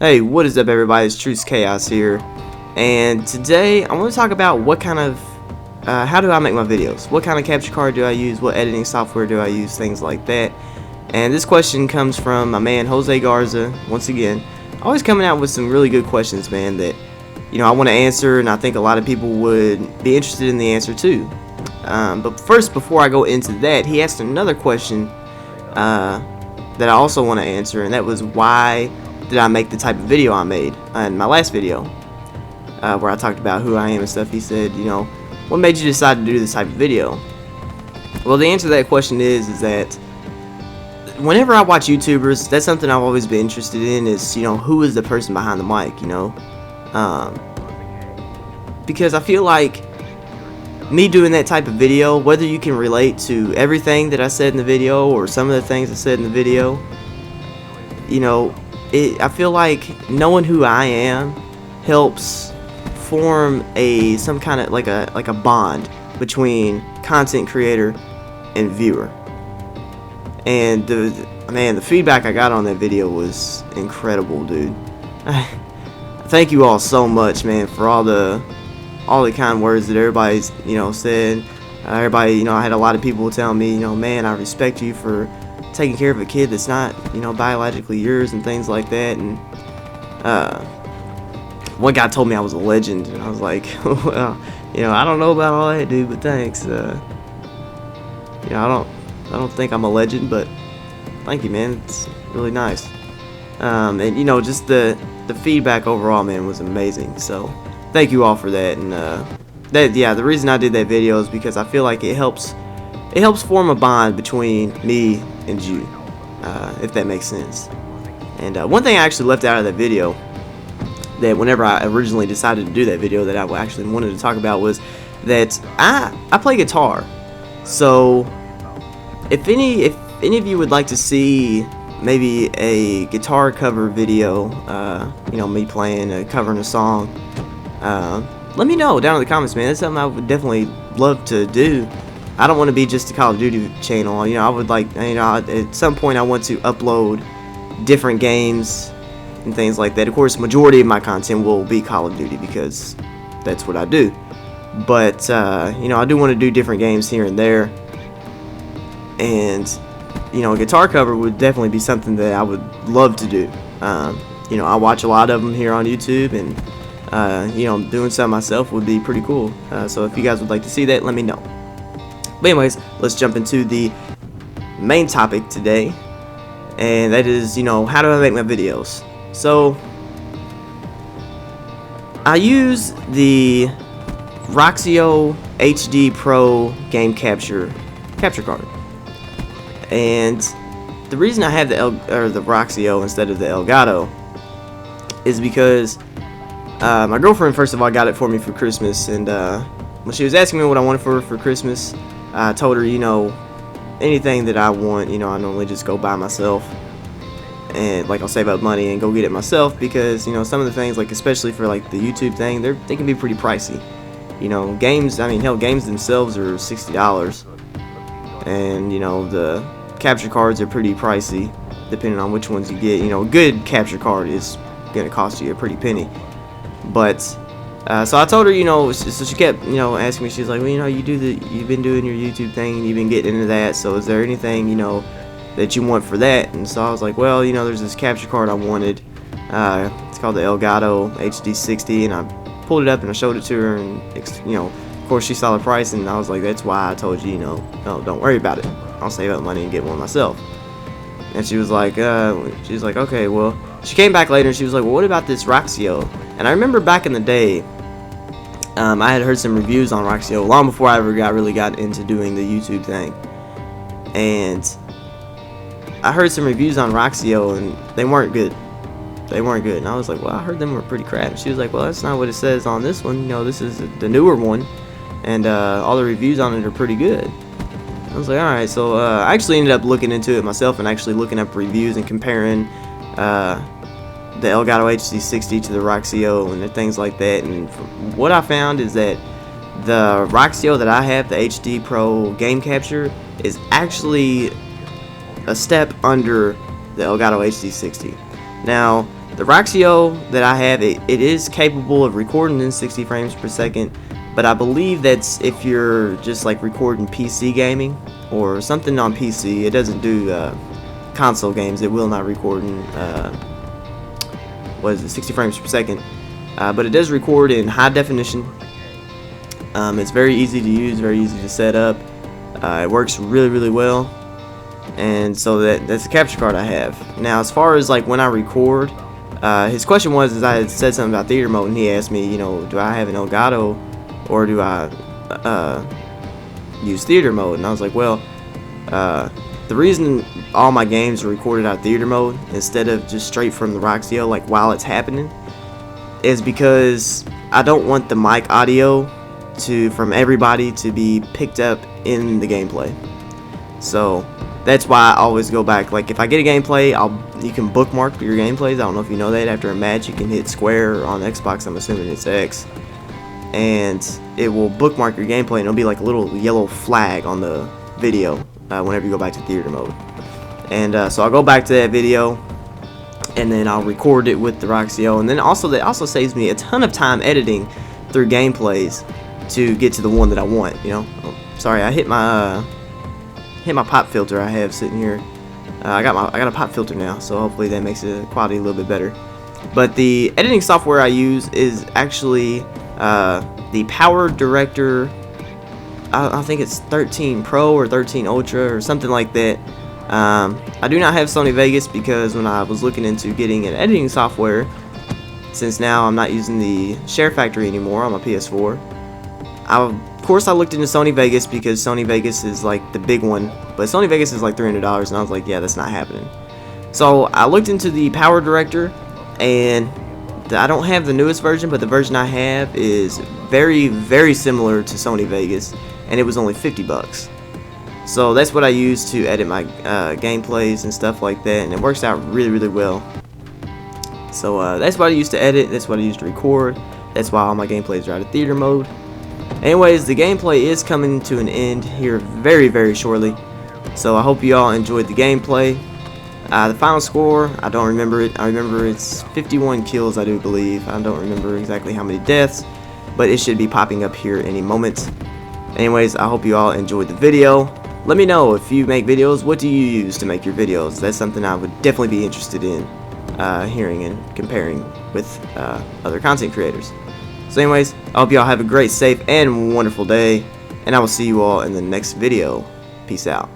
Hey, what is up everybody, it's Truce Chaos here, and today I want to talk about what kind of, how do I make my videos, what kind of capture card do I use, what editing software do I use, things like that. And this question comes from my man Jose Garza, once again, always coming out with some really good questions, man, that, you know, I want to answer, and I think a lot of people would be interested in the answer too. But first, before I go into that, he asked another question that I also want to answer, and that was why did I make the type of video I made in my last video, where I talked about who I am and stuff. He said, you know, what made you decide to do this type of video? Well, the answer to that question is that whenever I watch YouTubers, that's something I've always been interested in, is, you know, who is the person behind the mic, you know, because I feel like me doing that type of video, whether you can relate to everything that I said in the video or some of the things I said in the video, you know, I feel like knowing who I am helps form some kind of like a bond between content creator and viewer. And the feedback I got on that video was incredible, dude. Thank you all so much, man, for all the kind words that everybody's, you know, said. Everybody, you know, I had a lot of people telling me, you know, man, I respect you for taking care of a kid that's not, you know, biologically yours and things like that. And one guy told me I was a legend, and I was like, well, you know, I don't know about all that, dude, but thanks. You know, I don't think I'm a legend, but thank you, man. It's really nice. And you know, just the feedback overall, man, was amazing. So thank you all for that. And the reason I did that video is because I feel like it helps form a bond between me and you, if that makes sense. And one thing I actually left out of that video, that whenever I originally decided to do that video, that I actually wanted to talk about, was that I play guitar. So if any of you would like to see maybe a guitar cover video, you know, me playing, covering a song, let me know down in the comments, man. That's something I would definitely love to do. I don't want to be just a Call of Duty channel. You know, I would like, you know, at some point I want to upload different games and things like that. Of course, majority of my content will be Call of Duty because that's what I do. But you know, I do want to do different games here and there. And you know, a guitar cover would definitely be something that I would love to do. You know, I watch a lot of them here on YouTube, and you know, doing something myself would be pretty cool. So if you guys would like to see that, let me know. But anyways, let's jump into the main topic today, and that is, you know, how do I make my videos? So I use the Roxio HD Pro game capture card, and the reason I have the Roxio instead of the Elgato is because my girlfriend, first of all, got it for me for Christmas, and when she was asking me what I wanted for Christmas, I told her, you know, anything that I want, you know, I normally just go buy myself, and like I'll save up money and go get it myself, because, you know, some of the things, like especially for like the YouTube thing, they can be pretty pricey. You know, games, I mean, hell, games themselves are $60, and you know, the capture cards are pretty pricey depending on which ones you get. You know, a good capture card is gonna cost you a pretty penny. But so I told her, you know, so she kept, you know, asking me. She's like, well, you know, you've been doing your YouTube thing and you've been getting into that, so is there anything, you know, that you want for that? And so I was like, well, you know, there's this capture card I wanted. It's called the Elgato HD60, and I pulled it up and I showed it to her, and you know, of course she saw the price, and I was like, that's why I told you, you know, no, don't worry about it. I'll save up money and get one myself. And she was like, okay, well, she came back later and she was like, well, what about this Roxio? And I remember back in the day, I had heard some reviews on Roxio long before I ever really got into doing the YouTube thing, and I heard some reviews on Roxio and they weren't good. And I was like, well, I heard them were pretty crap. And she was like, well, that's not what it says on this one. You know, this is the newer one, and all the reviews on it are pretty good. I was like, alright. So I actually ended up looking into it myself and actually looking up reviews and comparing the Elgato HD60 to the Roxio and things like that. And what I found is that the Roxio that I have, the HD Pro game capture, is actually a step under the Elgato HD60. Now, The Roxio that I have, it is capable of recording in 60 frames per second, but I believe that's if you're just like recording PC gaming or something on PC. It doesn't do console games. It will not record in 60 frames per second, but it does record in high definition. It's very easy to use, very easy to set up. It works really well, and so that's the capture card I have. Now, as far as like when I record, his question was, I had said something about theater mode, and he asked me, you know, do I have an Elgato or do I use theater mode? And I was like, well, the reason all my games are recorded out theater mode instead of just straight from the Roxio, like while it's happening, is because I don't want the mic audio from everybody to be picked up in the gameplay. So that's why I always go back. Like if I get a gameplay, you can bookmark your gameplays. I don't know if you know that. After a match, you can hit square, or on Xbox I'm assuming it's X, and it will bookmark your gameplay, and it'll be like a little yellow flag on the video whenever you go back to theater mode. And so I'll go back to that video, and then I'll record it with the Roxio, and then also that also saves me a ton of time editing through gameplays to get to the one that I want. You know, oh, sorry, I hit my pop filter I have sitting here. I got a pop filter now, so hopefully that makes the quality a little bit better. But the editing software I use is actually the Power Director. I think it's 13 Pro or 13 Ultra or something like that. I do not have Sony Vegas because when I was looking into getting an editing software, since now I'm not using the Share Factory anymore on my PS4, of course I looked into Sony Vegas because Sony Vegas is like the big one, but Sony Vegas is like $300, and I was like, yeah, that's not happening. So I looked into the Power Director, and I don't have the newest version, but the version I have is very similar to Sony Vegas, and it was only $50. So that's what I use to edit my gameplays and stuff like that, and it works out really well. So that's what I use to edit, that's what I use to record, that's why all my gameplays are out of theater mode. Anyways, the gameplay is coming to an end here very shortly, so I hope you all enjoyed the gameplay. The final score, I don't remember it. I remember it's 51 kills, I do believe. I don't remember exactly how many deaths, but it should be popping up here any moment. Anyways, I hope you all enjoyed the video. Let me know if you make videos, what do you use to make your videos? That's something I would definitely be interested in hearing and comparing with other content creators. So anyways, I hope you all have a great, safe, and wonderful day, and I will see you all in the next video. Peace out.